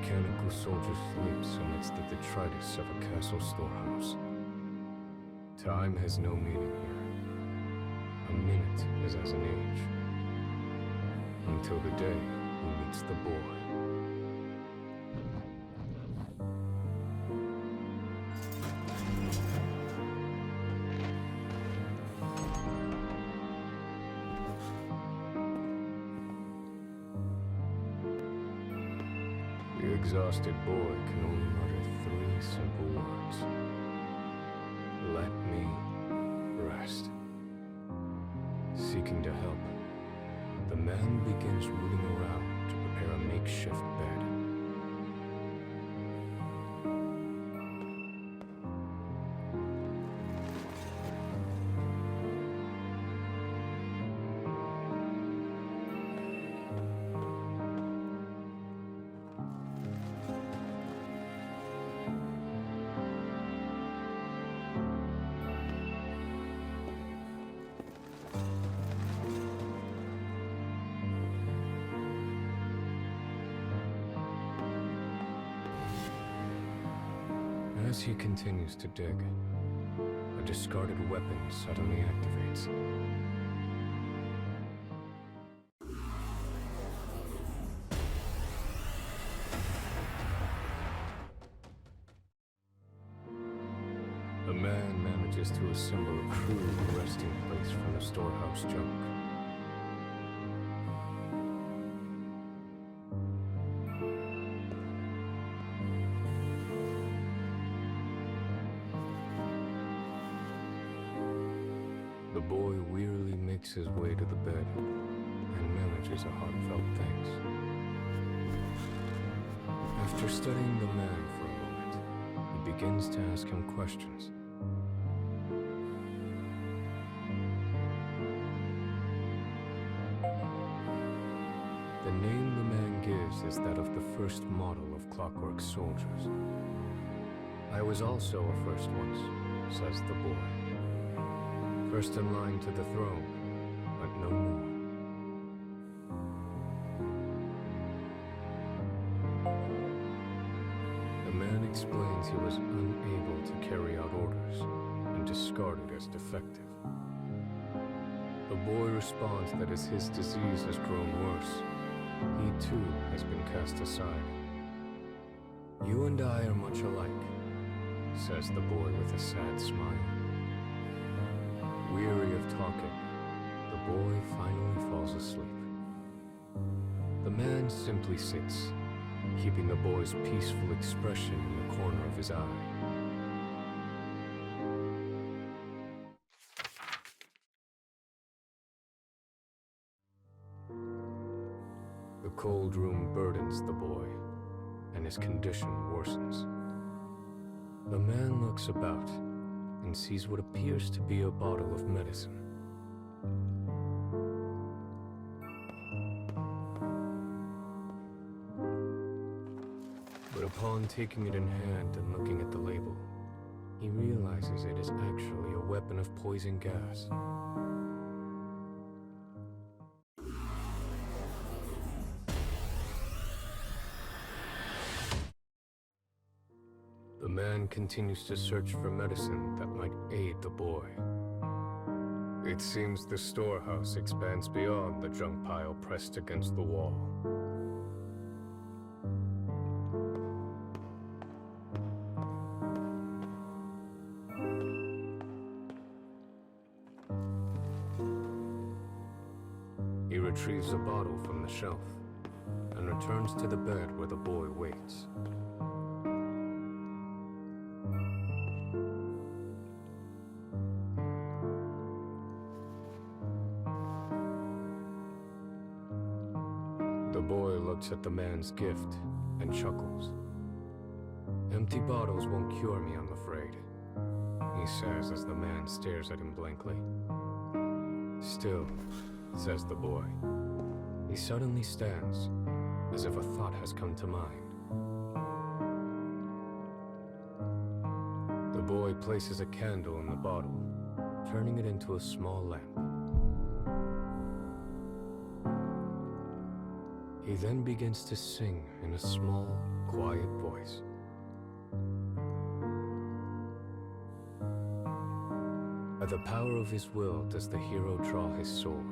mechanical soldier sleeps amidst the detritus of a castle storehouse. Time has no meaning here. A minute is as an age. Until the day he meets the boy. The exhausted boy can only mutter 3 simple words. Let me rest. Seeking to help, the man begins rooting around to prepare a makeshift bed. As he continues to dig, a discarded weapon suddenly activates. The man manages to assemble a crude resting place from the storehouse junk. The boy wearily makes his way to the bed and manages a heartfelt thanks. After studying the man for a moment, he begins to ask him questions. The name the man gives is that of the first model of clockwork soldiers. I was also a first once, says the boy. First in line to the throne, but no more. The man explains he was unable to carry out orders and discarded as defective. The boy responds that as his disease has grown worse, he too has been cast aside. You and I are much alike, says the boy with a sad smile. Weary of talking, the boy finally falls asleep. The man simply sits, keeping the boy's peaceful expression in the corner of his eye. The cold room burdens the boy, and his condition worsens. The man looks about and sees what appears to be a bottle of medicine. But upon taking it in hand and looking at the label, he realizes it is actually a weapon of poison gas. The man continues to search for medicine that might aid the boy. It seems the storehouse expands beyond the junk pile pressed against the wall. He retrieves a bottle from the shelf and returns to the bed where the boy waits. The boy looks at the man's gift and chuckles. Empty bottles won't cure me, I'm afraid, he says as the man stares at him blankly. Still, says the boy. He suddenly stands, as if a thought has come to mind. The boy places a candle in the bottle, turning it into a small lamp. He then begins to sing in a small, quiet voice. By the power of his will does the hero draw his sword.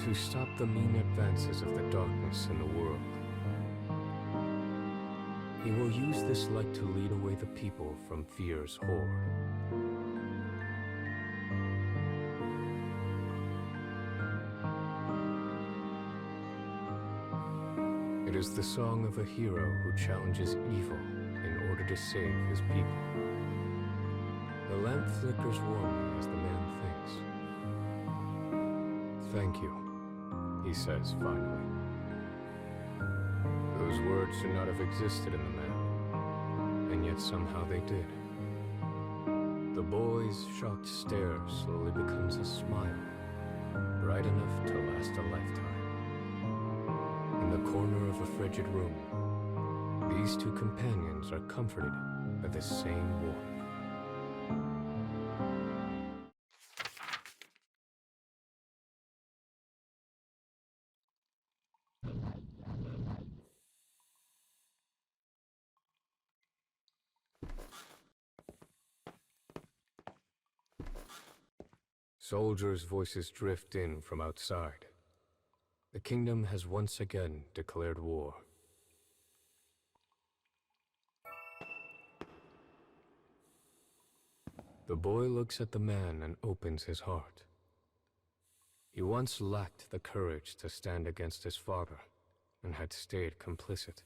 To stop the mean advances of the darkness in the world. He will use this light to lead away the people from fear's horde. It is the song of a hero who challenges evil in order to save his people. The lamp flickers warmly as the man thinks. "Thank you," he says finally. Those words should not have existed in the man, and yet somehow they did. The boy's shocked stare slowly becomes a smile, bright enough to last a lifetime. In the corner of a frigid room, these two companions are comforted by the same warmth. Soldiers' voices drift in from outside. The kingdom has once again declared war. The boy looks at the man and opens his heart. He once lacked the courage to stand against his father and had stayed complicit.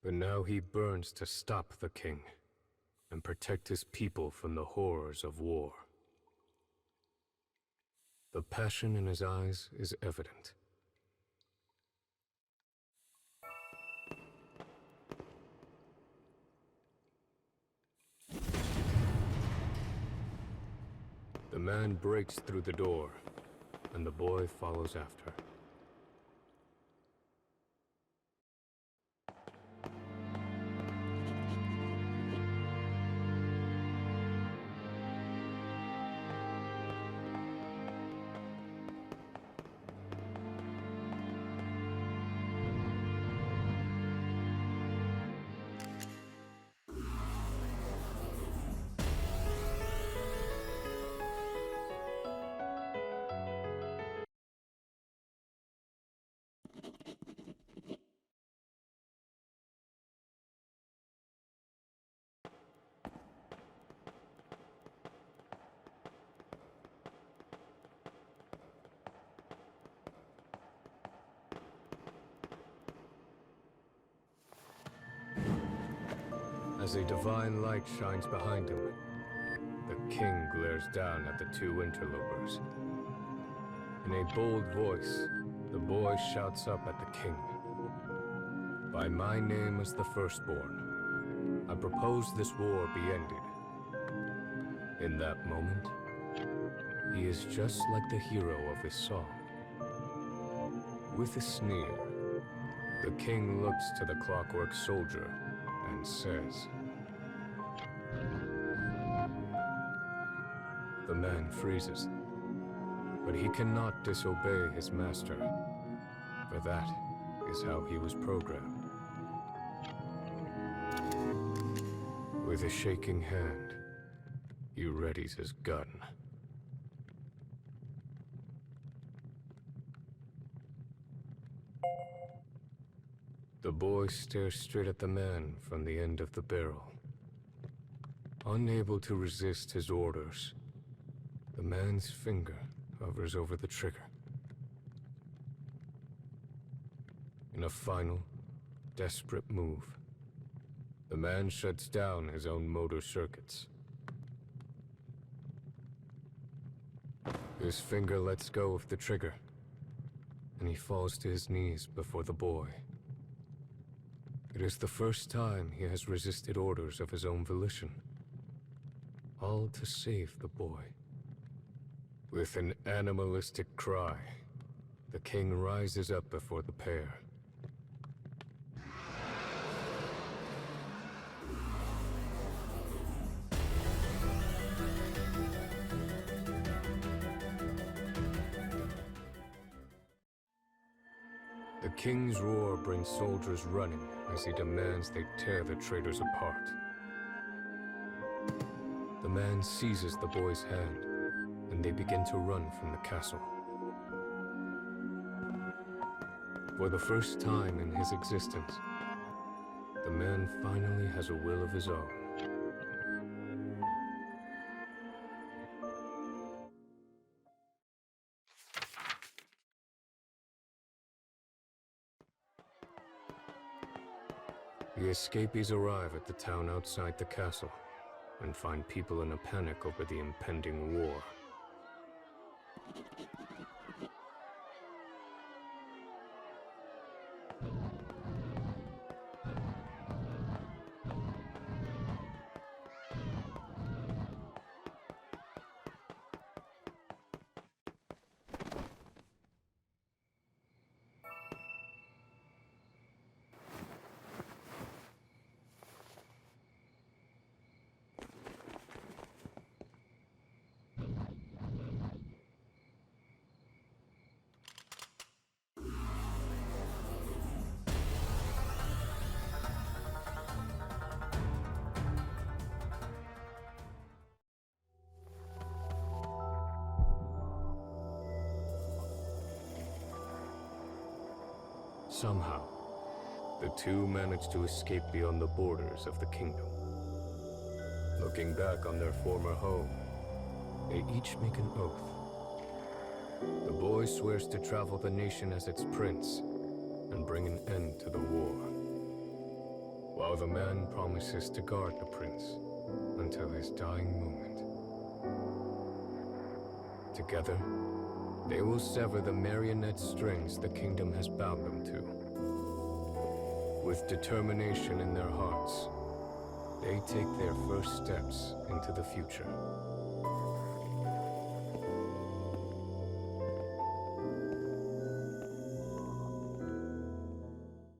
But now he burns to stop the king and protect his people from the horrors of war. The passion in his eyes is evident. The man breaks through the door, and the boy follows after. As a divine light shines behind him, the king glares down at the two interlopers. In a bold voice, the boy shouts up at the king. "By my name as the firstborn, I propose this war be ended." In that moment, he is just like the hero of his song. With a sneer, the king looks to the clockwork soldier and says. The man freezes, but he cannot disobey his master, for that is how he was programmed. With a shaking hand, he readies his gun. The boy stares straight at the man from the end of the barrel. Unable to resist his orders, the man's finger hovers over the trigger. In a final, desperate move, the man shuts down his own motor circuits. His finger lets go of the trigger, and he falls to his knees before the boy. It is the first time he has resisted orders of his own volition, all to save the boy. With an animalistic cry, the king rises up before the pair. king's roar brings soldiers running as he demands they tear the traitors apart. The man seizes the boy's hand, and they begin to run from the castle. For the first time in his existence, the man finally has a will of his own. The escapees arrive at the town outside the castle and find people in a panic over the impending war. Somehow, the two manage to escape beyond the borders of the kingdom. Looking back on their former home, they each make an oath. The boy swears to travel the nation as its prince and bring an end to the war, while the man promises to guard the prince until his dying moment. Together, they will sever the marionette strings the kingdom has bound them to. With determination in their hearts, they take their first steps into the future.